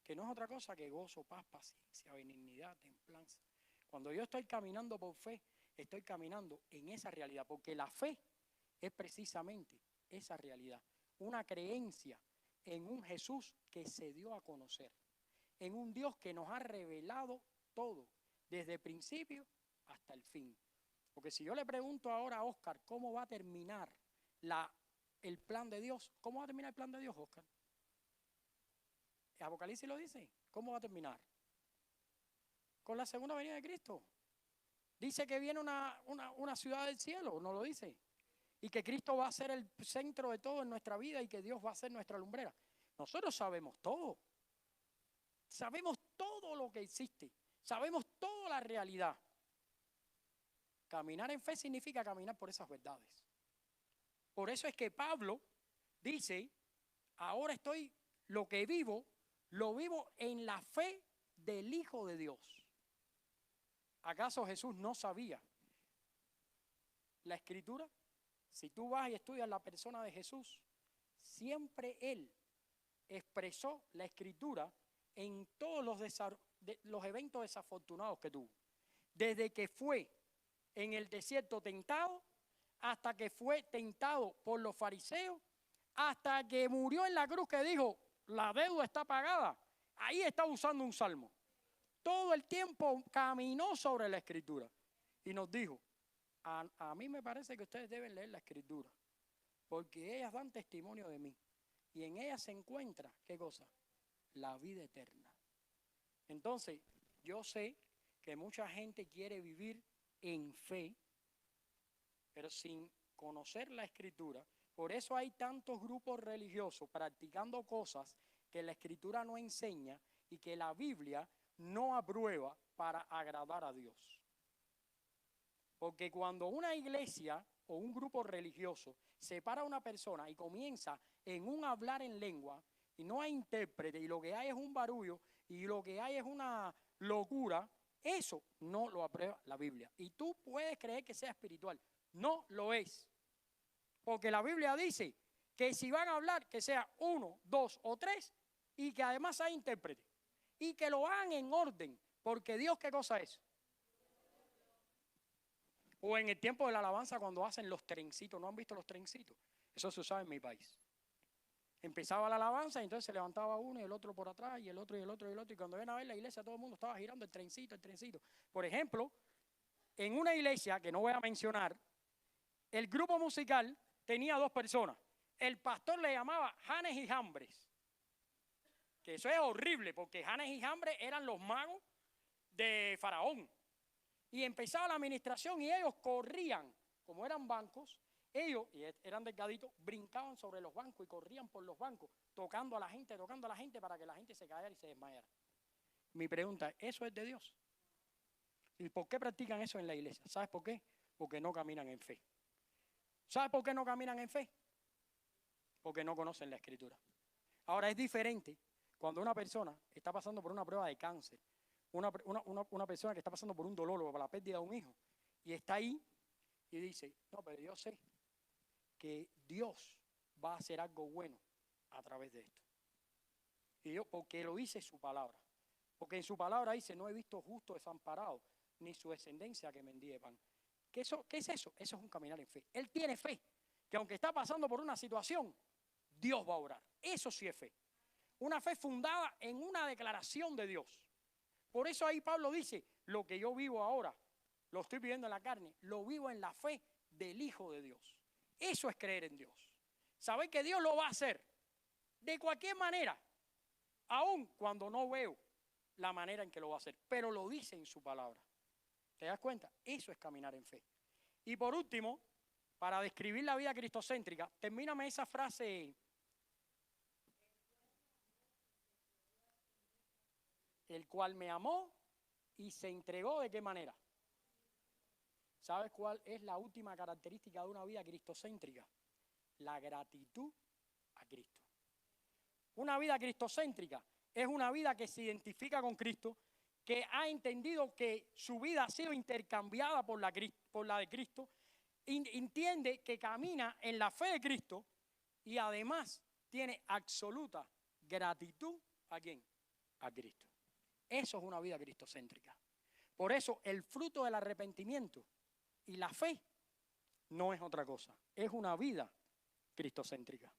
Que no es otra cosa que gozo, paz, paciencia, benignidad, templanza. Cuando yo estoy caminando por fe, estoy caminando en esa realidad. Porque la fe es precisamente esa realidad. Una creencia en un Jesús que se dio a conocer. En un Dios que nos ha revelado todo, desde el principio hasta el fin. Porque si yo le pregunto ahora a Oscar cómo va a terminar el plan de Dios, ¿cómo va a terminar el plan de Dios, Oscar? Apocalipsis lo dice. ¿Cómo va a terminar? Con la segunda venida de Cristo. Dice que viene una ciudad del cielo, ¿no lo dice? Y que Cristo va a ser el centro de todo en nuestra vida y que Dios va a ser nuestra lumbrera. Nosotros sabemos todo. Sabemos todo lo que existe. Sabemos toda la realidad. Caminar en fe significa caminar por esas verdades. Por eso es que Pablo dice Ahora lo que vivo, lo vivo en la fe del Hijo de Dios. ¿Acaso Jesús no sabía la Escritura? Si tú vas y estudias la persona de Jesús, siempre Él expresó la Escritura en todos los eventos desafortunados que tuvo. Desde que fue en el desierto tentado, hasta que fue tentado por los fariseos, hasta que murió en la cruz, que dijo, la deuda está pagada. Ahí está usando un salmo. Todo el tiempo caminó sobre la Escritura y nos dijo, a mí me parece que ustedes deben leer la Escritura, porque ellas dan testimonio de mí y en ellas se encuentra, ¿qué cosa? La vida eterna. Entonces, yo sé que mucha gente quiere vivir en fe, pero sin conocer la Escritura. Por eso hay tantos grupos religiosos practicando cosas que la Escritura no enseña y que la Biblia no aprueba para agradar a Dios. Porque cuando una iglesia o un grupo religioso separa a una persona y comienza en un hablar en lengua y no hay intérprete y lo que hay es un barullo y lo que hay es una locura, eso no lo aprueba la Biblia. Y tú puedes creer que sea espiritual, no lo es. Porque la Biblia dice que si van a hablar, que sea 1, 2 o 3 y que además hay intérprete. Y que lo hagan en orden, porque Dios, ¿qué cosa es? O en el tiempo de la alabanza cuando hacen los trencitos, ¿no han visto los trencitos? Eso se usaba en mi país. Empezaba la alabanza y entonces se levantaba uno y el otro por atrás y el otro y el otro y el otro. Y cuando ven a ver la iglesia todo el mundo estaba girando el trencito, el trencito. Por ejemplo, en una iglesia que no voy a mencionar, el grupo musical tenía 2 personas. El pastor le llamaba Janes y Jambres. Que eso es horrible porque Janes y Jambres eran los magos de Faraón. Y empezaba la administración y ellos corrían, como eran bancos, ellos, y eran delgaditos, brincaban sobre los bancos y corrían por los bancos, tocando a la gente para que la gente se cayera y se desmayara. Mi pregunta es, ¿eso es de Dios? ¿Y por qué practican eso en la iglesia? ¿Sabes por qué? Porque no caminan en fe. ¿Sabes por qué no caminan en fe? Porque no conocen la Escritura. Ahora es diferente cuando una persona está pasando por una prueba de cáncer, una persona que está pasando por un dolor o por la pérdida de un hijo y está ahí y dice, no, pero yo sé que Dios va a hacer algo bueno a través de esto. Y yo, porque lo dice su palabra. Porque en su palabra dice, no he visto justo desamparado, ni su descendencia que mendigue pan. ¿Qué es eso? Eso es un caminar en fe. Él tiene fe, que aunque está pasando por una situación, Dios va a obrar. Eso sí es fe. Una fe fundada en una declaración de Dios. Por eso ahí Pablo dice, lo que yo vivo ahora, lo estoy viviendo en la carne, lo vivo en la fe del Hijo de Dios. Eso es creer en Dios. Saber que Dios lo va a hacer de cualquier manera, aun cuando no veo la manera en que lo va a hacer, pero lo dice en su palabra. ¿Te das cuenta? Eso es caminar en fe. Y por último, para describir la vida cristocéntrica, termíname esa frase. El cual me amó y se entregó, ¿de qué manera? ¿Sabes cuál es la última característica de una vida cristocéntrica? La gratitud a Cristo. Una vida cristocéntrica es una vida que se identifica con Cristo, que ha entendido que su vida ha sido intercambiada por la de Cristo, entiende que camina en la fe de Cristo y además tiene absoluta gratitud ¿a quién? A Cristo. Eso es una vida cristocéntrica. Por eso el fruto del arrepentimiento y la fe no es otra cosa. Es una vida cristocéntrica.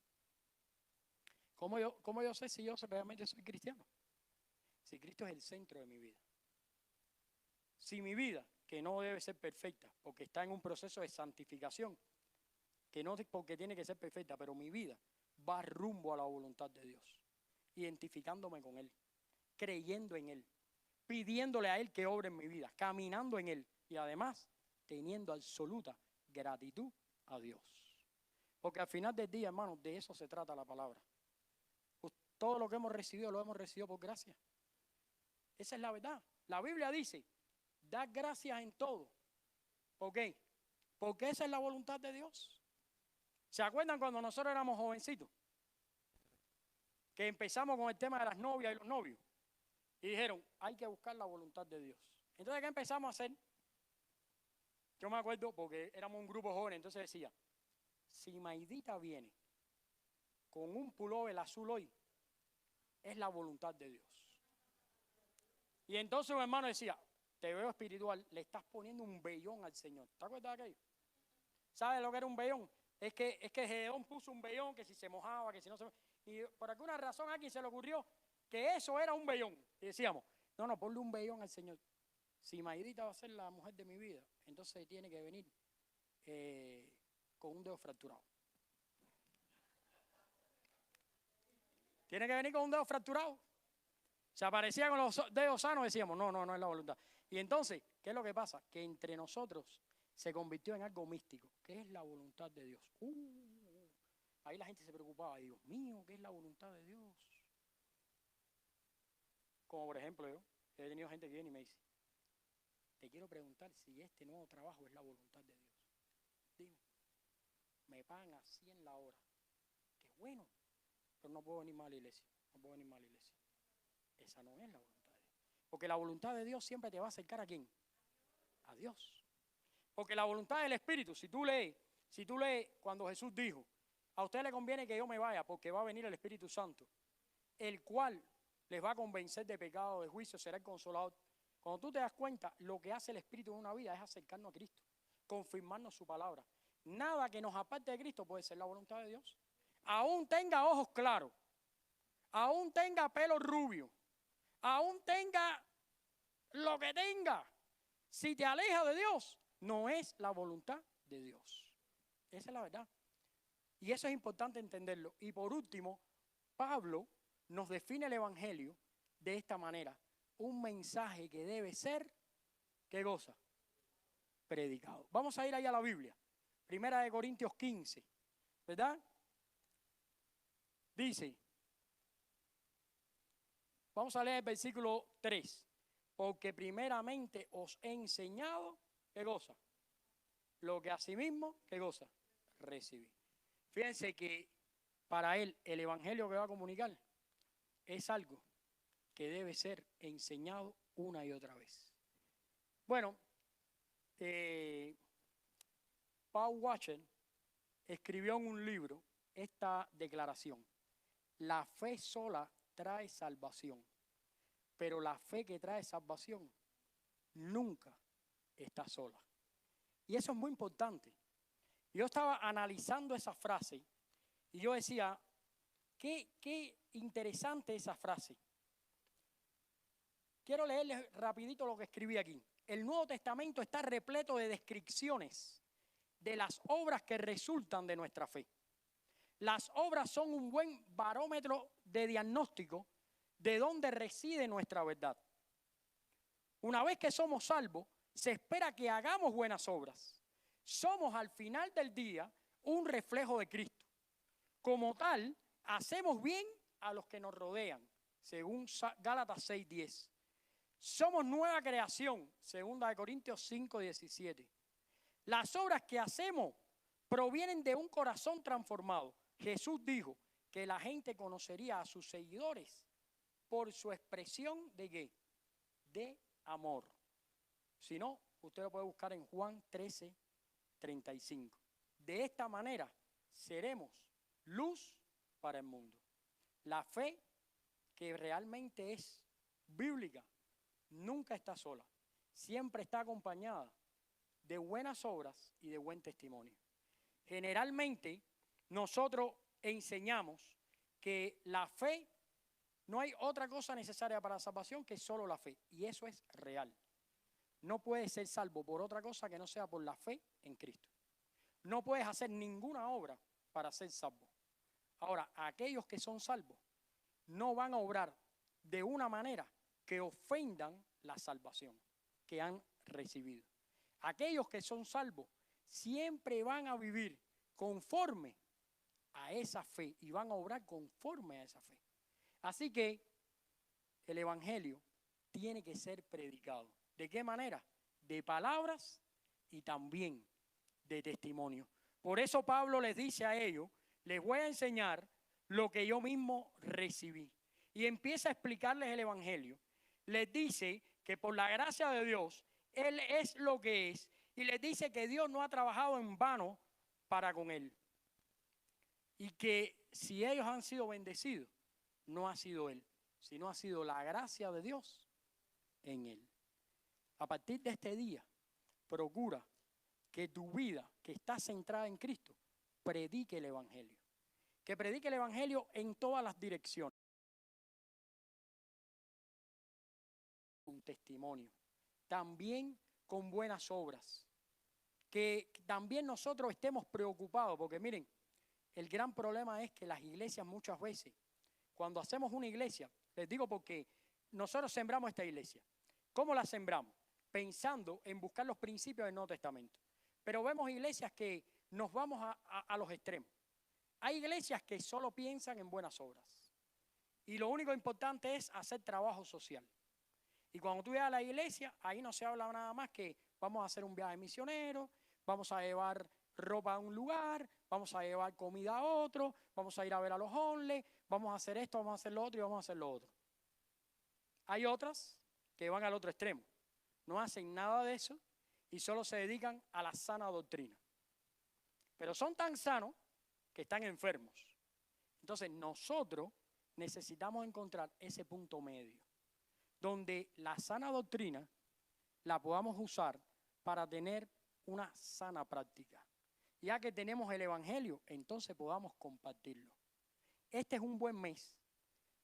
¿Cómo yo sé si yo realmente soy cristiano? Si Cristo es el centro de mi vida. Si mi vida, que no debe ser perfecta, porque está en un proceso de santificación, que no es porque tiene que ser perfecta, pero mi vida va rumbo a la voluntad de Dios, identificándome con Él, creyendo en Él, pidiéndole a Él que obre en mi vida, caminando en Él y además teniendo absoluta gratitud a Dios. Porque al final del día, hermanos, de eso se trata la palabra. Todo lo que hemos recibido lo hemos recibido por gracia. Esa es la verdad. La Biblia dice, da gracias en todo. ¿Por qué? Porque esa es la voluntad de Dios. ¿Se acuerdan cuando nosotros éramos jovencitos? que empezamos con el tema de las novias y los novios. Y dijeron, hay que buscar la voluntad de Dios. Entonces, ¿qué empezamos a hacer? Yo me acuerdo porque éramos un grupo joven, entonces decía, si Maidita viene con un pullover azul hoy, es la voluntad de Dios. Y entonces un hermano decía, te veo espiritual, le estás poniendo un vellón al Señor. ¿Te acuerdas de aquello? ¿Sabes lo que era un vellón? Es que Gedeón puso un vellón, que si se mojaba, que si no se mojaba. Y por alguna razón a alguien se le ocurrió que eso era un vellón. Y decíamos, no, ponle un vellón al Señor. Si Maidita va a ser la mujer de mi vida, entonces tiene que venir con un dedo fracturado. Tiene que venir con un dedo fracturado. Se aparecía con los dedos sanos, decíamos, no es la voluntad. Y entonces, ¿qué es lo que pasa? Que entre nosotros se convirtió en algo místico, que es la voluntad de Dios. Ahí la gente se preocupaba, Dios mío, ¿qué es la voluntad de Dios? Como por ejemplo yo, he tenido gente que viene y me dice, te quiero preguntar si este nuevo trabajo es la voluntad de Dios. Dime, me pagan a 100 la hora. Qué bueno, pero no puedo venir más a la iglesia, no puedo venir más a la iglesia. Esa no es la voluntad de Dios. Porque la voluntad de Dios siempre te va a acercar ¿a quién? A Dios. Porque la voluntad del Espíritu, si tú lees cuando Jesús dijo, a usted le conviene que yo me vaya porque va a venir el Espíritu Santo, el cual les va a convencer de pecado, de juicio, será el consolador. Cuando tú te das cuenta, lo que hace el Espíritu en una vida es acercarnos a Cristo, confirmarnos su palabra. Nada que nos aparte de Cristo puede ser la voluntad de Dios. Aún tenga ojos claros, aún tenga pelo rubio, aún tenga lo que tenga, si te aleja de Dios, no es la voluntad de Dios. Esa es la verdad. Y eso es importante entenderlo. Y por último, Pablo nos define el Evangelio de esta manera. Un mensaje que debe ser, ¿qué cosa? Predicado. Vamos a ir ahí a la Biblia. Primera de Corintios 15, ¿verdad? Dice, vamos a leer el versículo 3. Porque primeramente os he enseñado, ¿qué cosa? Lo que asimismo, ¿qué cosa? Recibí. Fíjense que para él el evangelio que va a comunicar es algo que debe ser enseñado una y otra vez. Bueno, Paul Washer escribió en un libro esta declaración. La fe sola trae salvación, pero la fe que trae salvación nunca está sola. Y eso es muy importante. Yo estaba analizando esa frase y yo decía, qué interesante esa frase. Quiero leerles rapidito lo que escribí aquí. El Nuevo Testamento está repleto de descripciones de las obras que resultan de nuestra fe. Las obras son un buen barómetro de diagnóstico de dónde reside nuestra verdad. Una vez que somos salvos, se espera que hagamos buenas obras. Somos al final del día un reflejo de Cristo. Como tal, hacemos bien a los que nos rodean, según Gálatas 6:10. Somos nueva creación, 2 Corintios 5:17. Las obras que hacemos provienen de un corazón transformado. Jesús dijo que la gente conocería a sus seguidores por su expresión de ¿qué? De amor. Si no, usted lo puede buscar en Juan 13:35. De esta manera seremos luz para el mundo. La fe que realmente es bíblica nunca está sola. Siempre está acompañada de buenas obras y de buen testimonio. Generalmente nosotros enseñamos que la fe, no hay otra cosa necesaria para la salvación que solo la fe. Y eso es real. No puedes ser salvo por otra cosa que no sea por la fe en Cristo. No puedes hacer ninguna obra para ser salvo. Ahora, aquellos que son salvos no van a obrar de una manera que ofendan la salvación que han recibido. Aquellos que son salvos siempre van a vivir conforme a esa fe y van a obrar conforme a esa fe. Así que el evangelio tiene que ser predicado. ¿De qué manera? De palabras y también de testimonio. Por eso Pablo les dice a ellos, les voy a enseñar lo que yo mismo recibí. Y empieza a explicarles el Evangelio. Les dice que por la gracia de Dios, Él es lo que es. Y les dice que Dios no ha trabajado en vano para con Él. Y que si ellos han sido bendecidos, no ha sido Él, sino ha sido la gracia de Dios en Él. A partir de este día, procura que tu vida, que está centrada en Cristo, predique el Evangelio. Que predique el Evangelio en todas las direcciones. Un testimonio. También con buenas obras. Que también nosotros estemos preocupados, porque miren, el gran problema es que las iglesias muchas veces, cuando hacemos una iglesia, les digo porque nosotros sembramos esta iglesia. ¿Cómo la sembramos? Pensando en buscar los principios del Nuevo Testamento. Pero vemos iglesias que nos vamos a los extremos. Hay iglesias que solo piensan en buenas obras. Y lo único importante es hacer trabajo social. Y cuando tú vas a la iglesia, ahí no se habla nada más que vamos a hacer un viaje misionero, vamos a llevar ropa a un lugar, vamos a llevar comida a otro, vamos a ir a ver a los homeless, vamos a hacer esto, vamos a hacer lo otro y vamos a hacer lo otro. Hay otras que van al otro extremo. No hacen nada de eso y solo se dedican a la sana doctrina. Pero son tan sanos que están enfermos. Entonces nosotros necesitamos encontrar ese punto medio, donde la sana doctrina la podamos usar para tener una sana práctica. Ya que tenemos el Evangelio, entonces podamos compartirlo. Este es un buen mes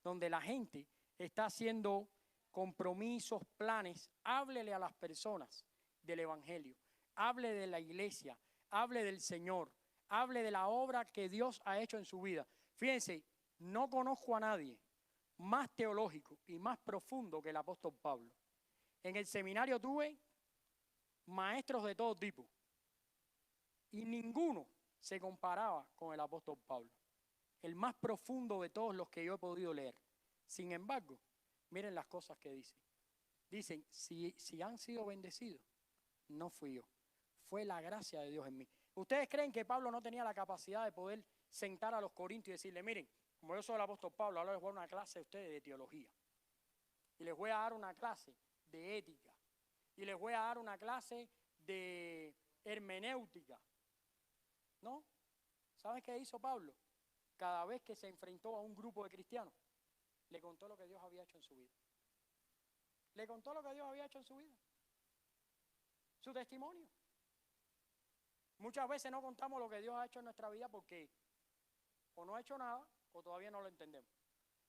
donde la gente está haciendo compromisos, planes. Háblele a las personas del Evangelio, hable de la iglesia, hable del Señor, hable de la obra que Dios ha hecho en su vida. Fíjense, no conozco a nadie más teológico y más profundo que el apóstol Pablo. En el seminario tuve maestros de todo tipo y ninguno se comparaba con el apóstol Pablo, el más profundo de todos los que yo he podido leer. Sin embargo, miren las cosas que dicen. Dicen, si han sido bendecidos, no fui yo, fue la gracia de Dios en mí. ¿Ustedes creen que Pablo no tenía la capacidad de poder sentar a los corintios y decirle, miren, como yo soy el apóstol Pablo, ahora les voy a dar una clase a ustedes de teología, y les voy a dar una clase de ética, y les voy a dar una clase de hermenéutica? ¿No? ¿Sabes qué hizo Pablo? Cada vez que se enfrentó a un grupo de cristianos, le contó lo que Dios había hecho en su vida. Le contó lo que Dios había hecho en su vida. Su testimonio. Muchas veces no contamos lo que Dios ha hecho en nuestra vida porque o no ha hecho nada o todavía no lo entendemos.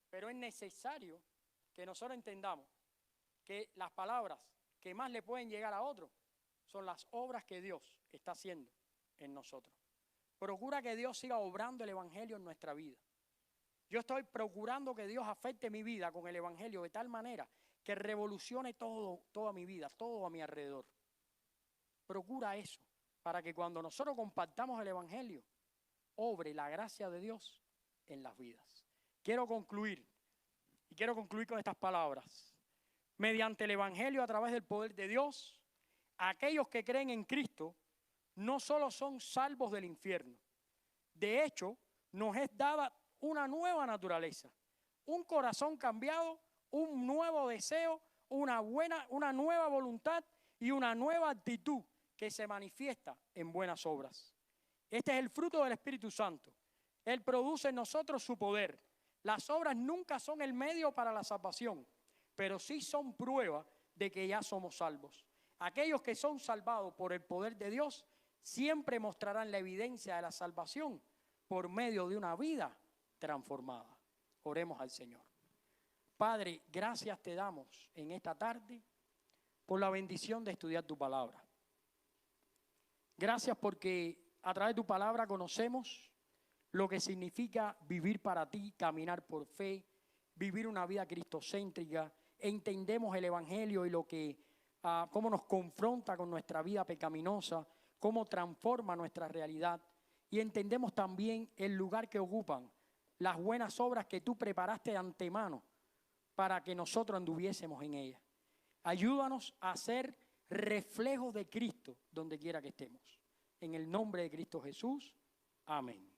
Pero es necesario que nosotros entendamos que las palabras que más le pueden llegar a otros son las obras que Dios está haciendo en nosotros. Procura que Dios siga obrando el Evangelio en nuestra vida. Yo estoy procurando que Dios afecte mi vida con el Evangelio de tal manera que revolucione toda mi vida, todo a mi alrededor. Procura eso, para que cuando nosotros compartamos el Evangelio, obre la gracia de Dios en las vidas. Quiero concluir con estas palabras. Mediante el Evangelio, a través del poder de Dios, aquellos que creen en Cristo no solo son salvos del infierno. De hecho, nos es dada una nueva naturaleza, un corazón cambiado, un nuevo deseo, una nueva voluntad y una nueva actitud que se manifiesta en buenas obras. Este es el fruto del Espíritu Santo. Él produce en nosotros su poder. Las obras nunca son el medio para la salvación, pero sí son prueba de que ya somos salvos. Aquellos que son salvados por el poder de Dios siempre mostrarán la evidencia de la salvación por medio de una vida transformada. Oremos al Señor. Padre, gracias te damos en esta tarde por la bendición de estudiar tu palabra. Gracias porque a través de tu palabra conocemos lo que significa vivir para ti, caminar por fe, vivir una vida cristocéntrica. Entendemos el Evangelio y cómo nos confronta con nuestra vida pecaminosa, cómo transforma nuestra realidad. Y entendemos también el lugar que ocupan las buenas obras que tú preparaste de antemano para que nosotros anduviésemos en ellas. Ayúdanos a ser reflejos de Cristo donde quiera que estemos. En el nombre de Cristo Jesús. Amén.